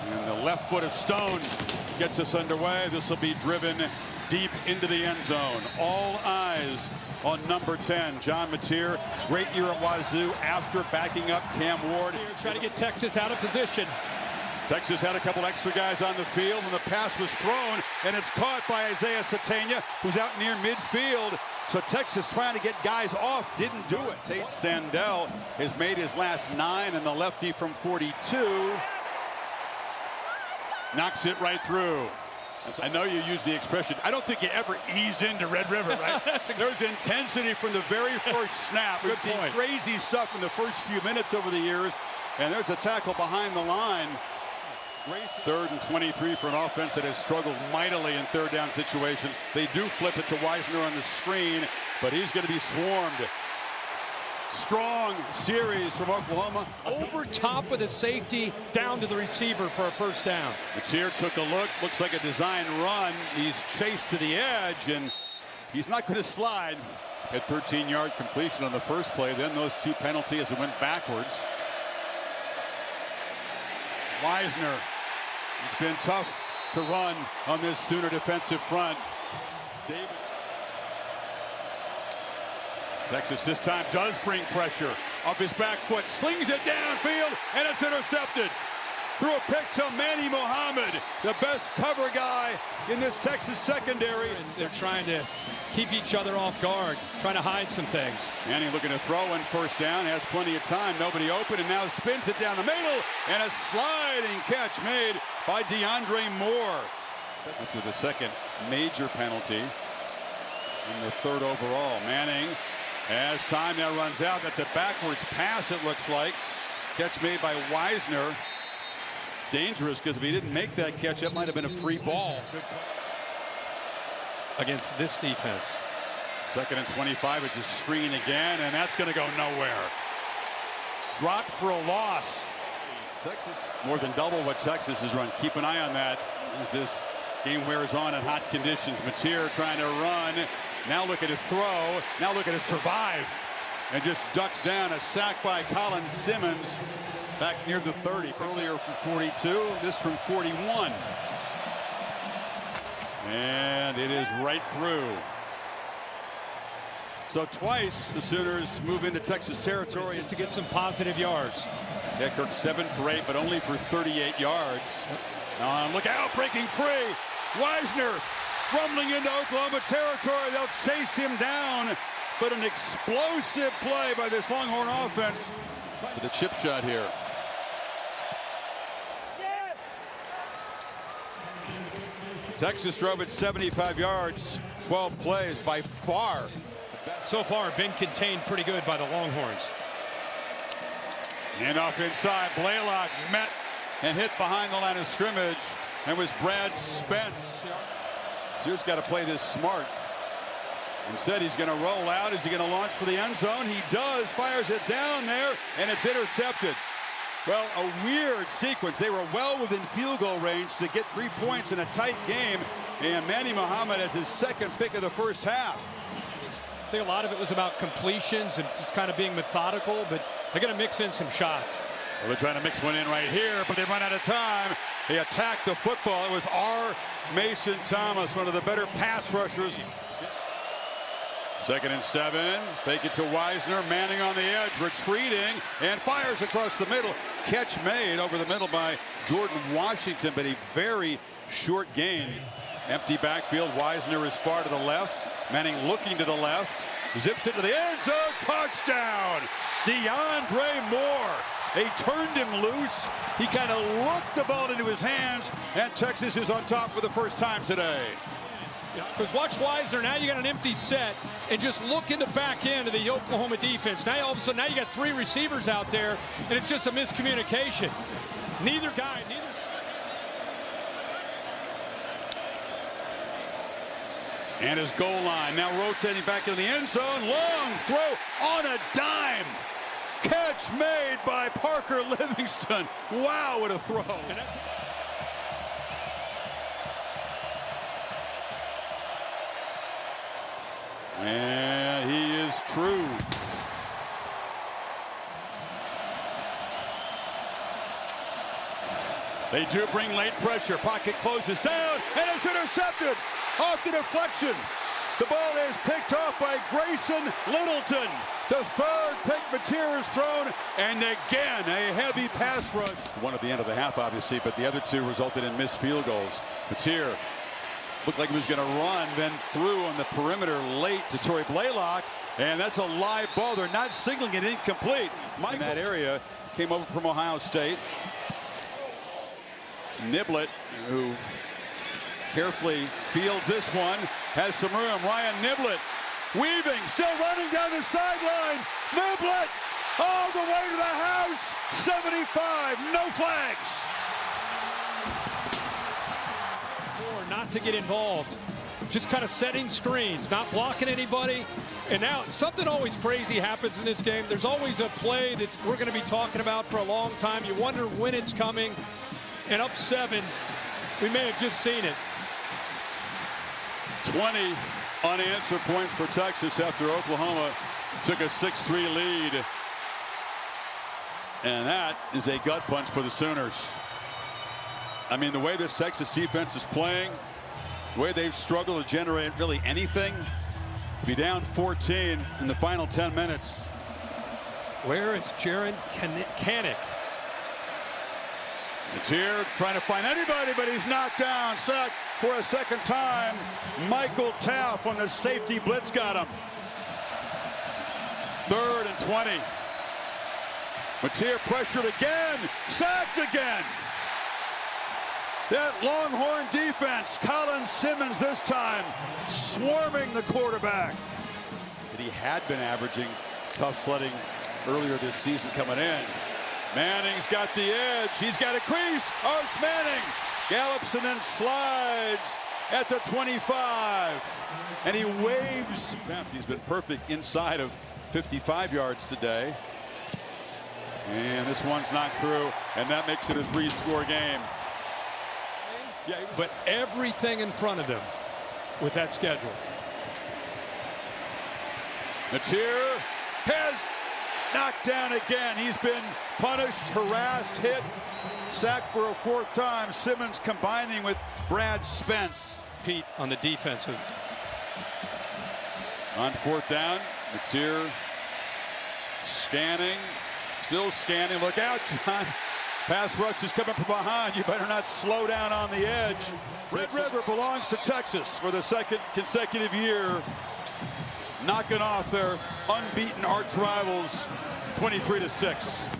And the left foot of Stone gets us underway. This will be driven deep into the end zone. All eyes on number 10, John Mateer. Great year at Wazoo after backing up Cam Ward. Trying to get Texas out of position. Texas had a couple extra guys on the field, and the pass was thrown, and it's caught by Isaiah Satania, who's out near midfield. So Texas trying to get guys off, didn't do it. Tate Sandell has made his last 9, and the lefty from 42 knocks it right through. I know you use the expression, I don't think you ever ease into Red River, right? There's intensity from the very first snap. We've seen crazy stuff in the first few minutes over the years, and there's a tackle behind the line. 3rd and 23 for an offense that has struggled mightily in third down situations. They do flip it to Wisner on the screen, but he's going to be swarmed. Strong series from Oklahoma. Over top of the safety, down to the receiver for a first down. Mateer took a look. Looks like a design run. He's chased to the edge, and he's not going to slide. At 13-yard completion on the first play. Then those 2 penalties as it went backwards. Wisner. It's been tough to run on this Sooner defensive front. David. Texas this time does bring pressure. Off his back foot, slings it downfield, and it's intercepted. Through a pick to Manny Muhammad, the best cover guy in this Texas secondary. And they're trying to keep each other off guard, trying to hide some things. Manny looking to throw in first down, has plenty of time, nobody open, and now spins it down the middle, and a sliding catch made by DeAndre Moore. After the second major penalty in the 3rd overall. Manning, as time now runs out, that's a backwards pass, it looks like. Catch made by Wisner. Dangerous, because if he didn't make that catch, that might have been a free ball. Against this defense. 2nd and 25, it's a screen again, and that's going to go nowhere. Dropped for a loss. Texas more than double what Texas has run. Keep an eye on that as this game wears on in hot conditions. Mateer trying to run. Now looking to throw. Now looking to survive. And just ducks down. A sack by Colin Simmons. Back near the 30. Earlier from 42. This from 41. And it is right through. So twice the Sooners move into Texas territory. Just to get some positive yards. Yeah, Kirk 7 for 8, but only for 38 yards. Look out, breaking free. Wisner rumbling into Oklahoma territory. They'll chase him down. But an explosive play by this Longhorn offense with a chip shot here. Texas drove it 75 yards, 12 plays, by far. So far, been contained pretty good by the Longhorns. And off inside, Blaylock met and hit behind the line of scrimmage. And was Brad Spence. Sears got to play this smart. Instead, he's going to roll out. Is he going to launch for the end zone? He does, fires it down there, and it's intercepted. Well, a weird sequence. They were well within field goal range to get 3 points in a tight game. And Manny Muhammad has his 2nd pick of the first half. I think a lot of it was about completions and just kind of being methodical, but they're going to mix in some shots. Well, they're trying to mix one in right here, but they run out of time. They attacked the football. It was R. Mason Thomas, one of the better pass rushers. 2nd and 7. Fake it to Wisner. Manning on the edge, retreating, and fires across the middle. Catch made over the middle by Jordan Washington, but a very short gain. Empty backfield. Wisner is far to the left. Manning looking to the left. Zips it to the end zone. Touchdown! DeAndre Moore. They turned him loose. He kind of looked the ball into his hands, and Texas is on top for the first time today. Because watch Wisner, now you got an empty set, and just look in the back end of the Oklahoma defense. Now all of a sudden, now you got 3 receivers out there, and it's just a miscommunication. Neither guy. And his goal line now rotating back into the end zone. Long throw on a dime. Catch made by Parker Livingston. Wow, what a throw. And he is true. They do bring late pressure. Pocket closes down, and it's intercepted off the deflection. The ball is picked off by Grayson Littleton. The third pick Mateer is thrown, and again, a heavy pass rush. One at the end of the half, obviously, but the other two resulted in missed field goals. Mateer looked like he was going to run, then threw on the perimeter late to Torrey Blaylock, and that's a live ball. They're not signaling it incomplete. In that area, came over from Ohio State. Niblett, who carefully fields this one, has some room. Ryan Niblett weaving, still running down the sideline. Niblett all the way to the house. 75, no flags. Or not to get involved. Just kind of setting screens, not blocking anybody. And now something always crazy happens in this game. There's always a play that we're going to be talking about for a long time. You wonder when it's coming. And up 7, we may have just seen it. 20 unanswered points for Texas after Oklahoma took a 6-3 lead. And that is a gut punch for the Sooners. I mean, the way this Texas defense is playing, the way they've struggled to generate really anything, to be down 14 in the final 10 minutes. Where is Jaron Kanik? Mateer trying to find anybody, but he's knocked down. Sacked for a second time. Michael Taff on the safety blitz got him. 3rd and 20. Mateer pressured again. Sacked again. That Longhorn defense. Colin Simmons this time swarming the quarterback. He had been averaging tough sledding earlier this season coming in. Manning's got the edge. He's got a crease. Arch Manning gallops and then slides at the 25. And he waves. He's been perfect inside of 55 yards today. And this one's knocked through, and that makes it a 3-score game. Yeah, but everything in front of them with that schedule. Mateer has knocked down again. He's been punished, harassed, hit, sacked for a 4th time. Simmons combining with Brad Spence. Pete on the defensive. On 4th down, Mateer scanning, still scanning. Look out, John. Pass rush is coming from behind. You better not slow down on the edge. Red River belongs to Texas for the 2nd consecutive year, knocking off their unbeaten arch rivals 23-6.